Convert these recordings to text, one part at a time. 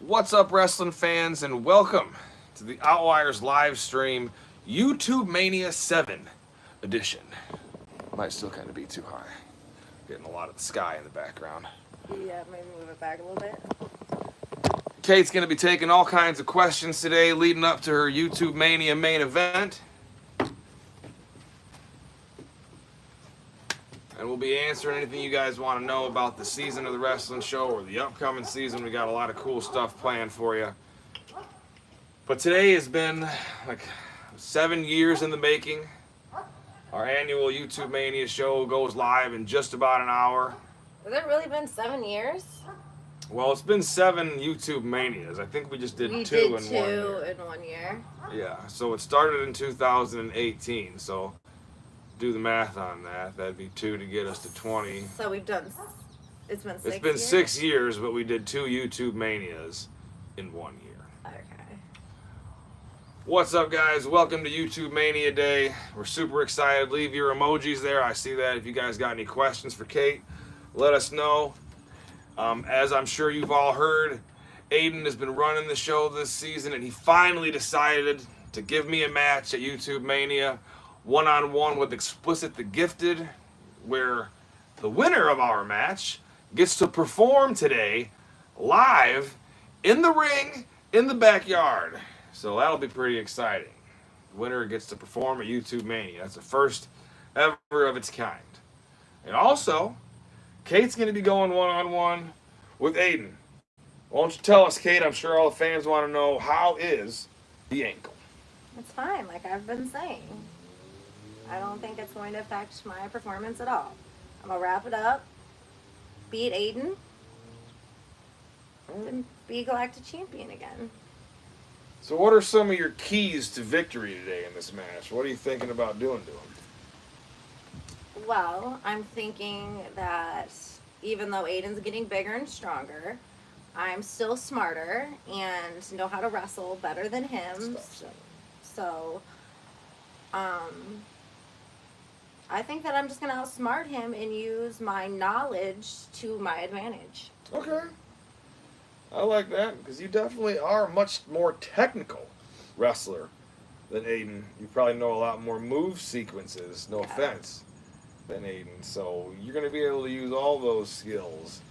What's up, wrestling fans, and welcome to the Outliers live stream YouTubeMania 7 edition. Might still kind of be too high. Getting a lot of the sky in the background. Yeah, maybe move it back a little bit. Kate's going to be taking all kinds of questions today leading up to her YouTubeMania main event. And we'll be answering anything you guys want to know about the season of the wrestling show or the upcoming season. We got a lot of cool stuff planned for you. But today has been like 7 years in the making. Our annual YouTubeMania show goes live in just about an hour. Has it really been 7 years? Well, it's been 7 YouTubeManias. I think we just did We two did in 1 year. in 1 year. Yeah, so it started in 2018. So do the math on that. That'd be 2 to get us to 20. So we've done. It's been 6 It's been years? 6 years, but we did 2 YouTubeManias in 1 year. Okay. What's up, guys? Welcome to YouTubeMania Day. We're super excited. Leave your emojis there. I see that. If you guys got any questions for Kate, let us know. As I'm sure you've all heard, Aiden has been running the show this season, and he finally decided to give me a match at YouTubeMania, one-on-one with Explicit the Gifted, where the winner of our match gets to perform today live in the ring in the backyard. So that'll be pretty exciting. The winner gets to perform at YouTubeMania. That's the first ever of its kind. And also, Kate's going to be going one-on-one with Aiden. Why don't you tell us, Kate? I'm sure all the fans want to know, how is the ankle? It's fine, like I've been saying. I don't think it's going to affect my performance at all. I'm going to wrap it up, beat Aiden, and be Galactic Champion again. So what are some of your keys to victory today in this match? What are you thinking about doing to him? Well, I'm thinking that even though Aiden's getting bigger and stronger, I'm still smarter and know how to wrestle better than him. So, I think that I'm just going to outsmart him and use my knowledge to my advantage. Okay. I like that, because you definitely are a much more technical wrestler than Aiden. You probably know a lot more move sequences, no offense, than Aiden. So you're going to be able to use all those skills.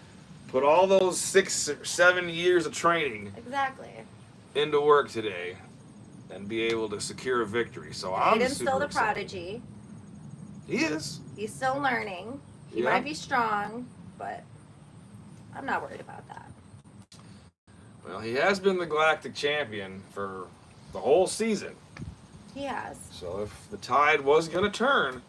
Put all those 6 or 7 years of training Exactly. into work today and be able to secure a victory. So I'm Aiden's super still the excited. prodigy. He is. He's still learning. He Yeah. might be strong, but I'm not worried about that. Well, he has been the Galactic Champion for the whole season. He has. So if the tide was going to turn,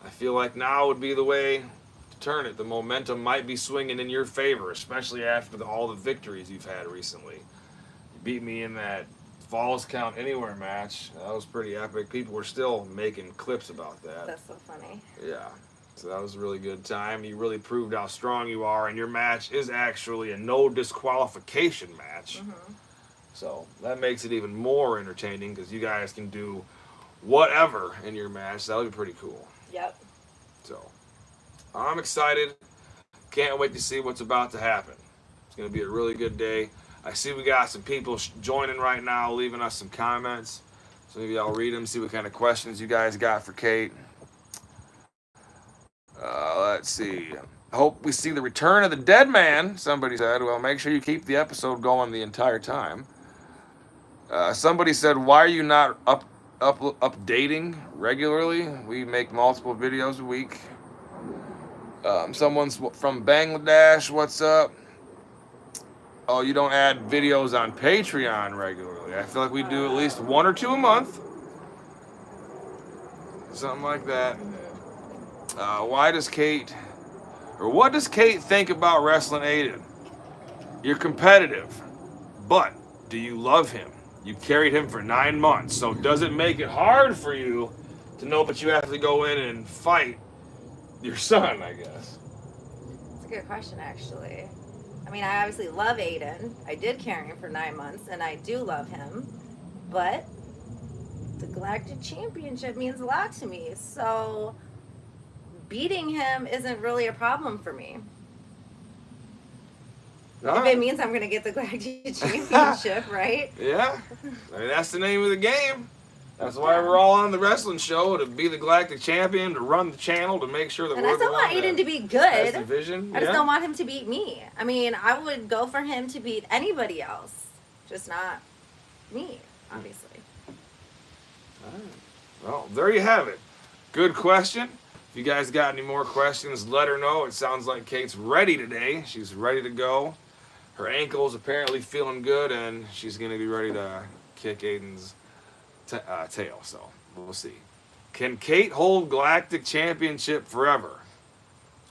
I feel like now would be the way to turn it. The momentum might be swinging in your favor, especially after all the victories you've had recently. You beat me in that Falls Count Anywhere match. That was pretty epic. People were still making clips about that. That's so funny. Yeah. So that was a really good time. You really proved how strong you are, and your match is actually a no disqualification match. Mm-hmm. So that makes it even more entertaining, because you guys can do whatever in your match. That'll be pretty cool. Yep. So I'm excited. Can't wait to see what's about to happen. It's going to be a really good day. I see we got some people joining right now, leaving us some comments. So maybe I'll read them, see what kind of questions you guys got for Kate. Let's see. Hope we see the return of the dead man, somebody said. Well, make sure you keep the episode going the entire time. Somebody said, why are you not updating regularly? We make multiple videos a week. Someone's from Bangladesh. What's up? Oh, you don't add videos on Patreon regularly. I feel like we do at least 1 or 2 a month. Something like that. What does Kate think about wrestling Aiden? You're competitive, but do you love him? You carried him for 9 months, so does it make it hard for you to know that you have to go in and fight your son, I guess? It's a good question, actually. I mean, I obviously love Aiden. I did carry him for 9 months, and I do love him. But the Galactic Championship means a lot to me, so beating him isn't really a problem for me. All If right. it means I'm going to get the Galactic Championship, right? Yeah. I mean, that's the name of the game. That's why we're all on the wrestling show, to be the Galactic Champion, to run the channel, to make sure that And I we're the still want one Aiden that to be has good. the vision. I just Yeah. don't want him to beat me. I mean, I would go for him to beat anybody else, just not me, obviously. All right. Well, there you have it. Good question. If you guys got any more questions, let her know. It sounds like Kate's ready today. She's ready to go. Her ankle's apparently feeling good, and she's going to be ready to kick Aiden's tail. So we'll see. Can Kate hold Galactic Championship forever?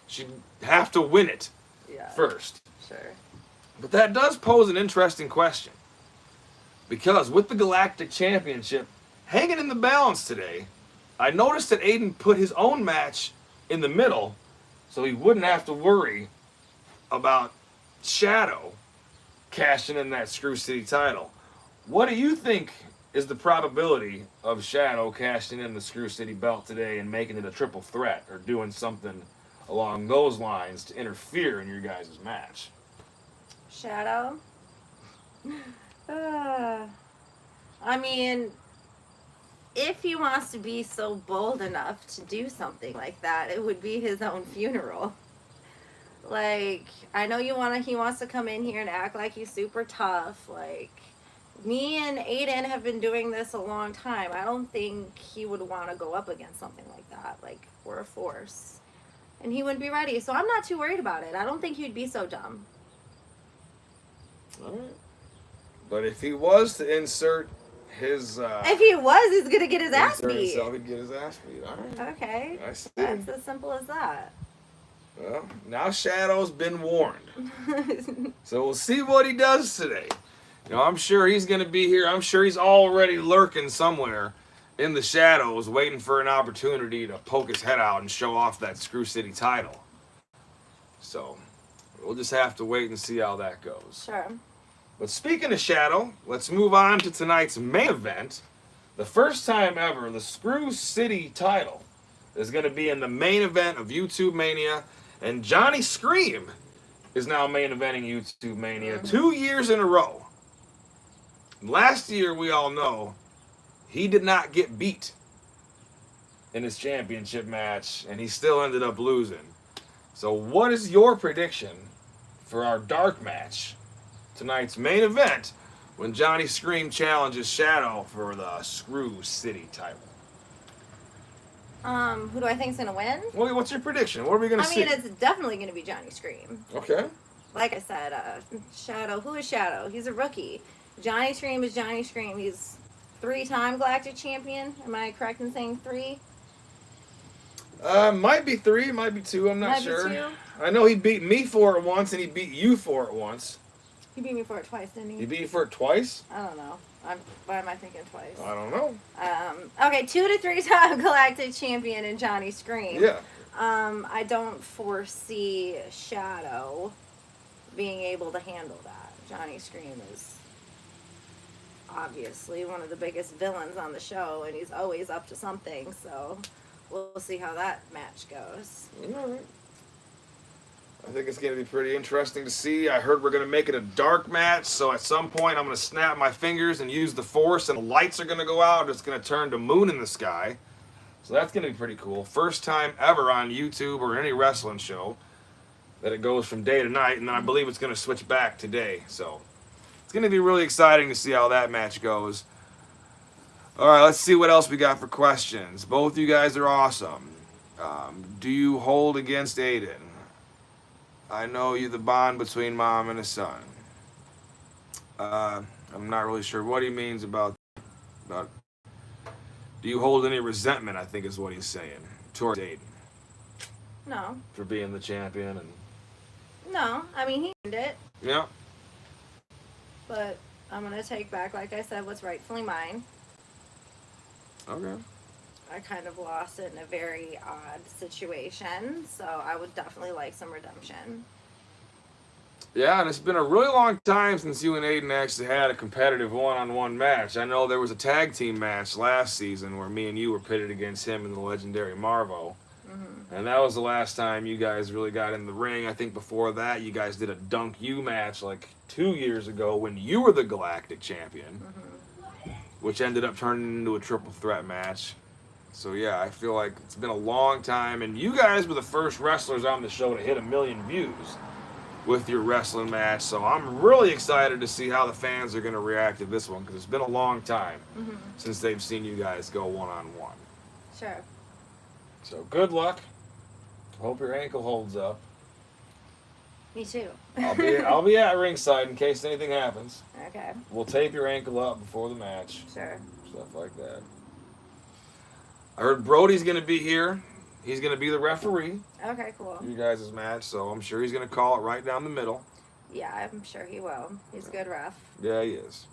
She'd have to win it Yeah. first. Sure. But that does pose an interesting question. Because with the Galactic Championship hanging in the balance today, I noticed that Aiden put his own match in the middle so he wouldn't have to worry about Shadow cashing in that Screw City title. What do you think is the probability of Shadow cashing in the Screw City belt today and making it a triple threat, or doing something along those lines to interfere in your guys' match? Shadow? I mean, if he wants to be so bold enough to do something like that, it would be his own funeral. Like, I know he wants to come in here and act like he's super tough. Like, me and Aiden have been doing this a long time. I don't think he would want to go up against something like that. Like, we're a force. And he wouldn't be ready. So I'm not too worried about it. I don't think he'd be so dumb. All right. But if he was to insert his... If he was, he's going to get his ass insert beat. himself, he'd get his ass beat. All right. Okay. I see. That's as simple as that. Well, now Shadow's been warned. So we'll see what he does today. You know, I'm sure he's going to be here. I'm sure he's already lurking somewhere in the shadows, waiting for an opportunity to poke his head out and show off that Screw City title. So we'll just have to wait and see how that goes. Sure. But speaking of Shadow, let's move on to tonight's main event. The first time ever, the Screw City title is going to be in the main event of YouTubeMania. And Johnny Scream is now main eventing YouTubeMania 2 years in a row. Last year, we all know, he did not get beat in his championship match, and he still ended up losing. So what is your prediction for our dark match, tonight's main event, when Johnny Scream challenges Shadow for the Screw City title? Who do I think's gonna win? Well, what's your prediction? What are we gonna see? I mean, it's definitely gonna be Johnny Scream. Okay. Like I said, Shadow. Who is Shadow? He's a rookie. Johnny Scream is Johnny Scream. He's 3-time Galactic Champion. Am I correct in saying 3? Might be 3, might be 2. I'm not Might be sure. 2. I know he beat me for it once, and he beat you for it once. He beat me for it twice, didn't He he? beat you for it twice? I don't know. Why am I thinking twice? I don't know. Okay, 2 to 3-time Galactic Champion and Johnny Scream. Yeah. I don't foresee Shadow being able to handle that. Johnny Scream is obviously one of the biggest villains on the show, and he's always up to something, so we'll see how that match goes. All right. I think it's going to be pretty interesting to see. I heard we're going to make it a dark match, so at some point I'm going to snap my fingers and use the Force, and the lights are going to go out. It's going to turn to moon in the sky. So that's going to be pretty cool. First time ever on YouTube or any wrestling show that it goes from day to night, and then I believe it's going to switch back today. So it's going to be really exciting to see how that match goes. All right, let's see what else we got for questions. Both you guys are awesome. Do you hold against Aiden? I know you the bond between mom and a son. I'm not really sure what he means about. Do you hold any resentment, I think is what he's saying, towards Aiden No. for being the champion? And No. I mean, he earned it, yeah. but I'm going to take back, like I said, what's rightfully mine. Okay. I kind of lost it in a very odd situation, so I would definitely like some redemption. Yeah, and it's been a really long time since you and Aiden actually had a competitive one-on-one match. I know there was a tag team match last season where me and you were pitted against him in the legendary Marvo. Mm-hmm. And that was the last time you guys really got in the ring. I think before that, you guys did a Dunk You match like 2 years ago when you were the Galactic Champion, which ended up turning into a triple threat match. So yeah, I feel like it's been a long time, and you guys were the first wrestlers on the show to hit 1 million views with your wrestling match. So I'm really excited to see how the fans are going to react to this one, because it's been a long time since they've seen you guys go one-on-one. Sure. So good luck. Hope your ankle holds up. Me too. I'll be at ringside in case anything happens. Okay. We'll tape your ankle up before the match. Sure. Stuff like that. I heard Brody's going to be here. He's going to be the referee. Okay, cool. For you guys' match, so I'm sure he's going to call it right down the middle. Yeah, I'm sure he will. He's a good ref. Yeah, he is.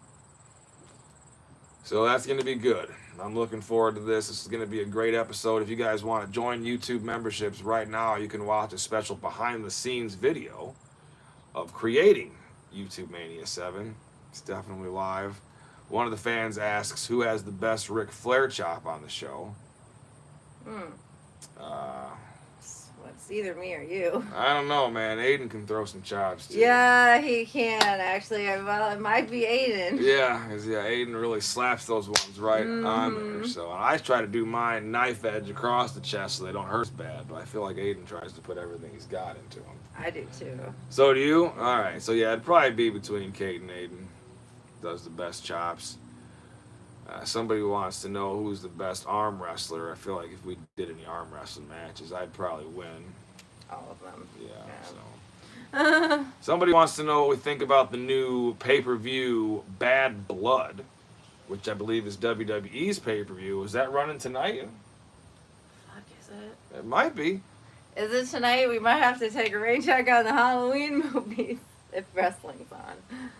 So that's going to be good. I'm looking forward to this. This is going to be a great episode. If you guys want to join YouTube memberships right now, you can watch a special behind-the-scenes video of creating YouTubeMania 7. It's definitely live. One of the fans asks, who has the best Ric Flair chop on the show? It's either me or you. I don't know, man. Aiden can throw some chops, too. Yeah, he can, actually. Well, it might be Aiden. Yeah, because Aiden really slaps those ones right on there. So and I try to do mine knife edge across the chest so they don't hurt as bad. But I feel like Aiden tries to put everything he's got into them. I do, too. So do you? All right. So, yeah, it'd probably be between Kate and Aiden. Does the best chops. Somebody wants to know who's the best arm wrestler. I feel like if we did any arm wrestling matches, I'd probably win. All of them. Yeah. So somebody wants to know what we think about the new pay-per-view Bad Blood, which I believe is WWE's pay-per-view. Is that running tonight? Fuck, is it? It might be. Is it tonight? We might have to take a rain check on the Halloween movies if wrestling's on.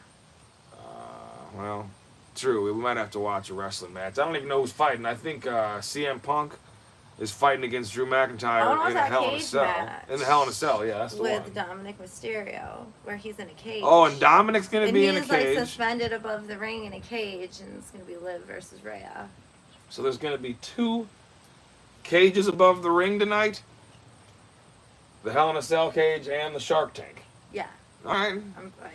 Well, true. We might have to watch a wrestling match. I don't even know who's fighting. I think CM Punk is fighting against Drew McIntyre in a Hell in a Cell. Match In the Hell in a Cell, yeah, that's the one. with Dominic Mysterio, where he's in a cage. Oh, and Dominic's going to be in a he's cage. like suspended above the ring in a cage, and it's going to be Liv versus Rhea. So there's going to be 2 cages above the ring tonight? The Hell in a Cell cage and the Shark Tank. Yeah. All right.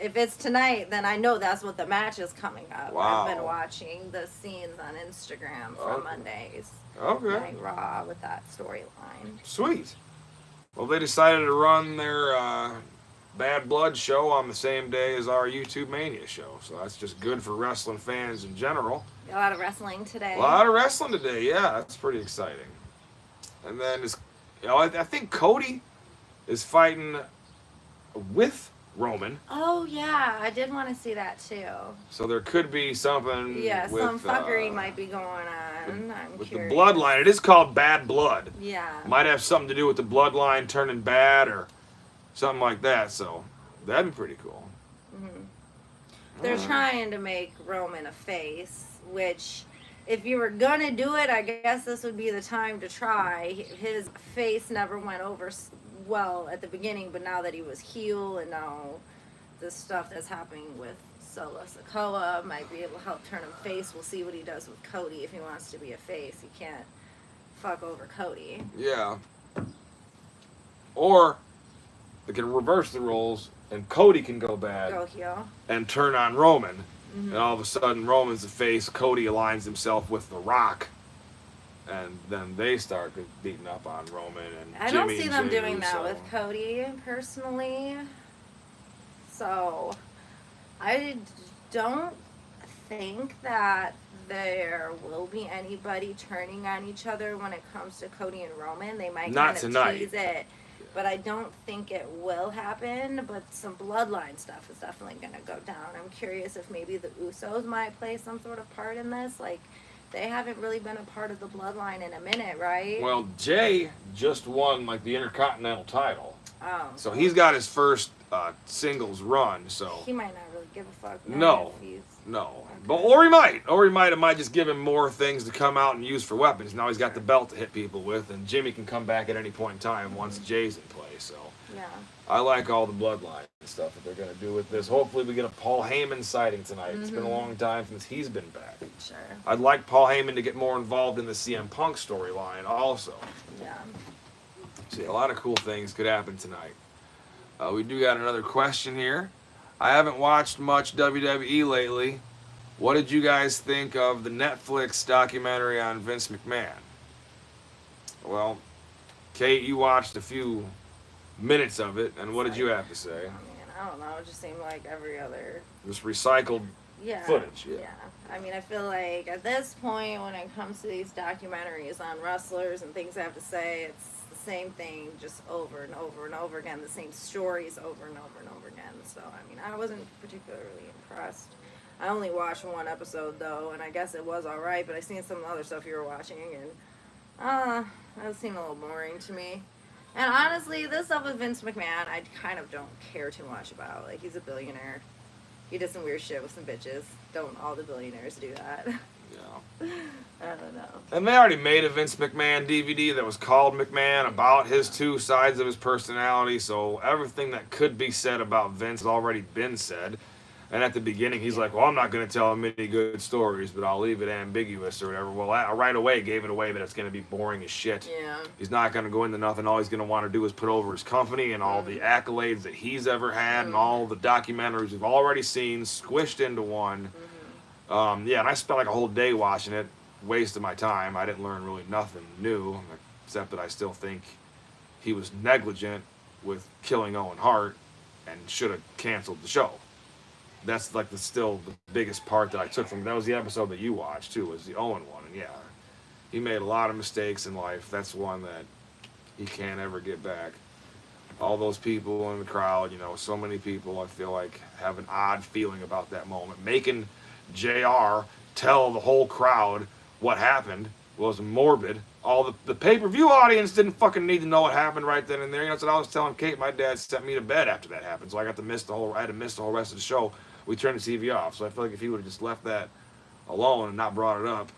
If it's tonight, then I know that's what the match is coming up. Wow. I've been watching the scenes on Instagram from Mondays. Okay. Night Raw with that storyline. Sweet. Well, they decided to run their Bad Blood show on the same day as our YouTubeMania show. So that's just good for wrestling fans in general. A lot of wrestling today. A lot of wrestling today, yeah. That's pretty exciting. And then, I think Cody is fighting with Roman. Oh, yeah. I did want to see that, too. So there could be something with, some fuckery might be going on. I'm with curious. the bloodline. It is called Bad Blood. Yeah. Might have something to do with the bloodline turning bad or something like that. So that'd be pretty cool. They're trying to make Roman a face, which, if you were going to do it, I guess this would be the time to try. His face never went over well at the beginning, but now that he was heel and now the stuff that's happening with Solo Sikoa might be able to help turn him face. We'll see what he does with Cody if he wants to be a face. He can't fuck over Cody. Yeah. Or they can reverse the roles and Cody can go bad. Go heel. And turn on Roman. And all of a sudden Roman's the face, Cody aligns himself with The Rock. And then they start beating up on Roman and I Jimmy don't see and them Jey doing that Uso. with Cody, personally. So, I don't think that there will be anybody turning on each other when it comes to Cody and Roman. They might Not kind of tonight. tease it, but I don't think it will happen. But some bloodline stuff is definitely going to go down. I'm curious if maybe the Usos might play some sort of part in this. Like, they haven't really been a part of the bloodline in a minute, right? Well, Jay just won like the Intercontinental title. Oh. So he's got his first singles run, so He might not really give a fuck. No. If he's, no. Okay. But or he might. It might just give him more things to come out and use for weapons. Now he's got the belt to hit people with, and Jimmy can come back at any point in time once Jay's in play. So yeah. I like all the bloodline stuff that they're gonna do with this. Hopefully we get a Paul Heyman sighting tonight. It's been a long time since he's been back. Sure. I'd like Paul Heyman to get more involved in the CM Punk storyline also. Yeah. See, a lot of cool things could happen tonight. We do got another question here. I haven't watched much WWE lately. What did you guys think of the Netflix documentary on Vince McMahon? Well, Kate, you watched a few minutes of it, and what did you have to say? I mean, I don't know. It just seemed like every other. Just recycled footage. Yeah. I mean, I feel like at this point, when it comes to these documentaries on wrestlers and things I have to say, it's the same thing just over and over and over again, the same stories over and over and over again. So, I mean, I wasn't particularly impressed. I only watched one episode, though, and I guess it was alright, but I seen some other stuff you were watching, and that seemed a little boring to me. And honestly, this stuff with Vince McMahon, I kind of don't care too much about. Like, he's a billionaire. He did some weird shit with some bitches. Don't all the billionaires do that? Yeah. I don't know. And they already made a Vince McMahon DVD that was called McMahon about his two sides of his personality, so everything that could be said about Vince has already been said. And at the beginning, he's like, well, I'm not going to tell many good stories, but I'll leave it ambiguous or whatever. Well, I right away gave it away that it's going to be boring as shit. Yeah. He's not going to go into nothing. All he's going to want to do is put over his company and all the accolades that he's ever had and all the documentaries we've already seen squished into one. Yeah, and I spent like a whole day watching it. Wasted my time. I didn't learn really nothing new, except that I still think he was negligent with killing Owen Hart and should have canceled the show. That's like still the biggest part that I took from that was the episode that you watched too, was the Owen one. And yeah, he made a lot of mistakes in life. That's one that he can't ever get back. All those people in the crowd, you know, so many people I feel like have an odd feeling about that moment. Making JR tell the whole crowd what happened was morbid. All the pay-per-view audience didn't fucking need to know what happened right then and there. You know, that's what I was telling Kate. My dad sent me to bed after that happened, so I had to miss the whole rest of the show. We turned the TV off. So I feel like if he would have just left that alone and not brought it up,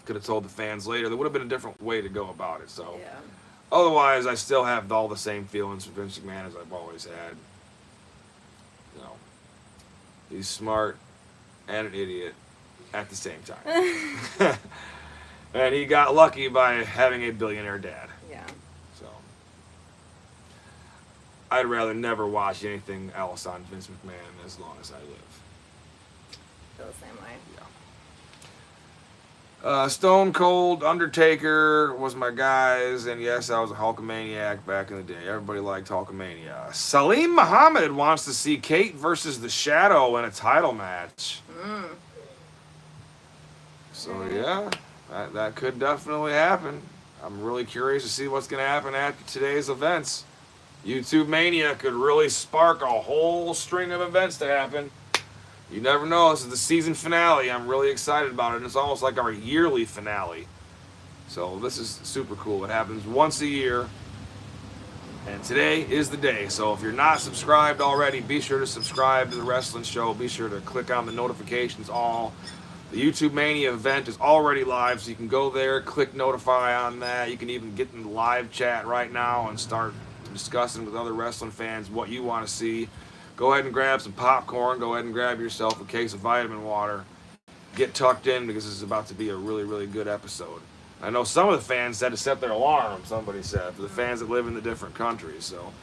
could have told the fans later, there would have been a different way to go about it. So Yeah. Otherwise, I still have all the same feelings for Vince McMahon as I've always had. You know, he's smart and an idiot at the same time. And he got lucky by having a billionaire dad. Yeah. So I'd rather never watch anything else on Vince McMahon as long as I live. Feel the same way. Yeah. Stone Cold, Undertaker was my guys, and yes, I was a Hulkamaniac back in the day. Everybody liked Hulkamania. Salim Muhammad wants to see Kate versus The Shadow in a title match. So yeah, that could definitely happen. I'm really curious to see what's going to happen after today's events. YouTubeMania could really spark a whole string of events to happen. You never know. This is the season finale. I'm really excited about it. And it's almost like our yearly finale. So this is super cool. It happens once a year. And today is the day. So if you're not subscribed already, be sure to subscribe to the wrestling show. Be sure to click on the notifications all. The YouTubeMania event is already live, so you can go there, click notify on that. You can even get in the live chat right now and start discussing with other wrestling fans what you want to see. Go ahead and grab some popcorn. Go ahead and grab yourself a case of vitamin water. Get tucked in because this is about to be a really, really good episode. I know some of the fans had to set their alarm, somebody said, for the fans that live in the different countries. So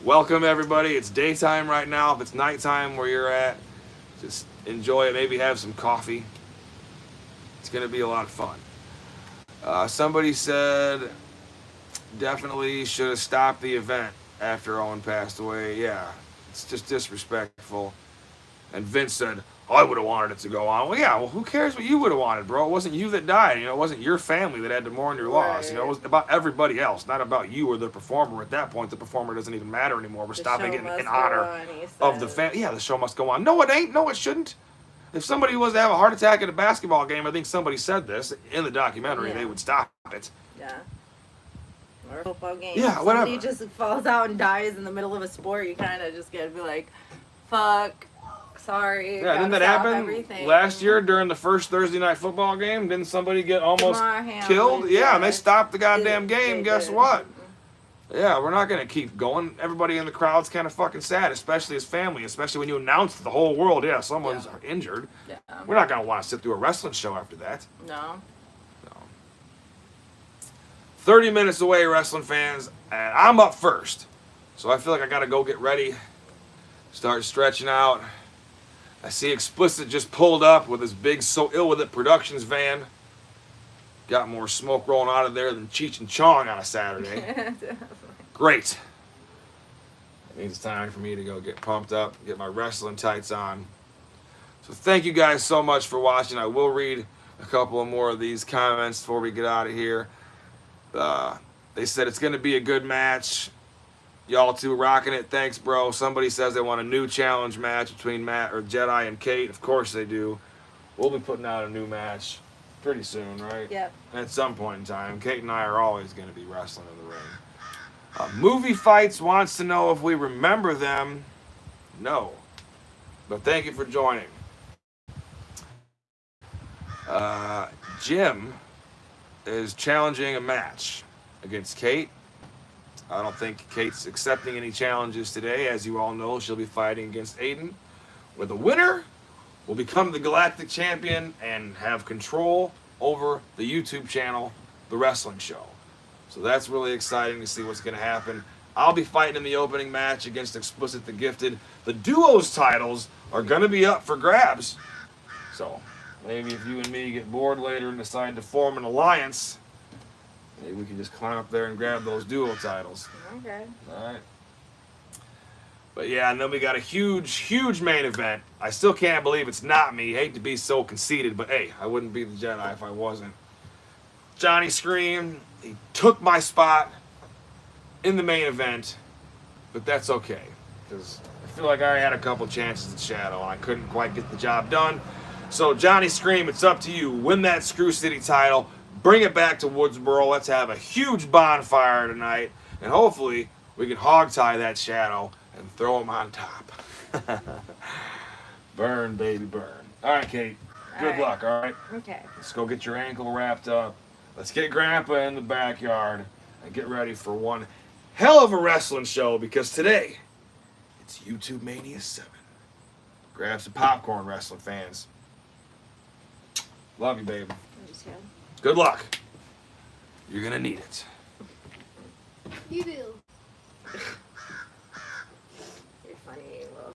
welcome, everybody. It's daytime right now. If it's nighttime where you're at, just enjoy it. Maybe have some coffee. It's going to be a lot of fun. Somebody said definitely should have stopped the event after Owen passed away. Yeah, it's just disrespectful. And Vince said, I would have wanted it to go on. Well, yeah, well, who cares what you would have wanted, bro? It wasn't you that died. You know, it wasn't your family that had to mourn your loss. You know, it was about everybody else, not about you or the performer. At that point, the performer doesn't even matter anymore. We're stopping it in honor of the fan. Yeah, the show must go on. No, it ain't. No, it shouldn't. If somebody was to have a heart attack at a basketball game, I think somebody said this in the documentary, they would stop it. Yeah. Or a football game. Yeah, whatever. Somebody just falls out and dies in the middle of a sport, you kind of just gotta be like, fuck, sorry. Yeah, didn't that happen last year during the first Thursday night football game? Didn't somebody get almost killed? Yeah, and they stopped the goddamn game. Guess what? Yeah, we're not going to keep going. Everybody in the crowd's kind of fucking sad, especially his family, especially when you announce to the whole world, yeah, someone's injured. Yeah. We're not going to want to sit through a wrestling show after that. No. 30 minutes away, wrestling fans. And I'm up first. So I feel like I got to go get ready, start stretching out. I see Explicit just pulled up with his big So Ill With It Productions van. Got more smoke rolling out of there than Cheech and Chong on a Saturday. Great. It means it's time for me to go get pumped up, get my wrestling tights on. So thank you guys so much for watching. I will read a couple of more of these comments before we get out of here. They said it's going to be a good match. Y'all two rocking it. Thanks, bro. Somebody says they want a new challenge match between Matt or Jedi and Kate. Of course they do. We'll be putting out a new match pretty soon, right? Yep. At some point in time. Kate and I are always going to be wrestling in the ring. Movie Fights wants to know if we remember them. No. But thank you for joining. Jim is challenging a match against Kate. I don't think Kate's accepting any challenges today. As you all know, she'll be fighting against Aiden. Where the winner will become the Galactic Champion and have control over the YouTube channel, The Wrestling Show. So that's really exciting to see what's going to happen. I'll be fighting in the opening match against Explicit the Gifted. The duos titles are going to be up for grabs. So maybe if you and me get bored later and decide to form an alliance, maybe we can just climb up there and grab those duo titles. Okay. All right. But yeah, and then we got a huge main event. I still can't believe it's not me. Hate to be so conceited, but hey, I wouldn't be the Jedi if I wasn't. Johnny Scream, he took my spot in the main event, but that's okay, because I feel like I had a couple chances at Shadow, and I couldn't quite get the job done. So Johnny Scream, it's up to you. Win that Screw City title. Bring it back to Woodsboro. Let's have a huge bonfire tonight, and hopefully we can hog tie that Shadow and throw him on top. Burn, baby, burn. All right, Kate. Good luck, all right? Okay. Let's go get your ankle wrapped up. Let's get Grandpa in the backyard and get ready for one hell of a wrestling show, because today it's YouTubeMania 7. Grab some popcorn, wrestling fans. Love you, baby. Good luck. You're going to need it. You do. You're funny, little